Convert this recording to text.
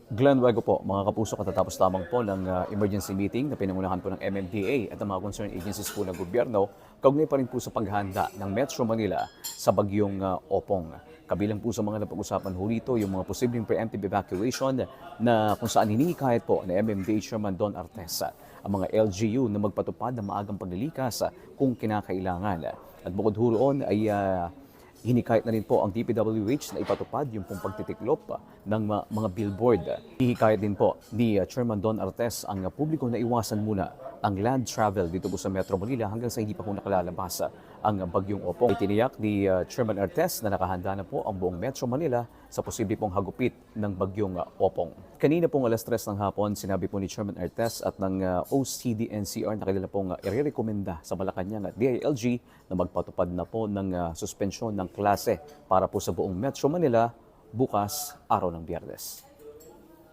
Glenn Wego po, mga kapuso, katatapos lamang po ng emergency meeting na pinangunahan po ng MMDA at ang mga concerned agencies po ng gobyerno, kaugnay pa rin po sa paghahanda ng Metro Manila sa bagyong Opong. Kabilang po sa mga napag-usapan ho rito yung mga posibleng preemptive evacuation na kung saan hinihikayat po ng MMDA Chairman Don Artesa ang mga LGU na magpatupad ng maagang paglilikas kung kinakailangan. At bukod ho roon ay hinikayat na rin po ang DPWH na ipatupad yung pong pagtitiklop ng mga billboard. Hihikayat din po ni Chairman Don Artes ang publiko na iwasan muna ang land travel dito po sa Metro Manila hanggang sa hindi pa po nakalalabas ang bagyong Opong. Itiniyak ni Chairman Artes na nakahanda na po ang buong Metro Manila sa posible pong hagupit ng bagyong Opong. Kanina pong alas 3 ng hapon, sinabi po ni Chairman Artes at ng OCD-NCR na kanila pong irerekomenda sa Malacanang at DILG na magpatupad na po ng suspensyon ng klase para po sa buong Metro Manila bukas, araw ng Biyernes.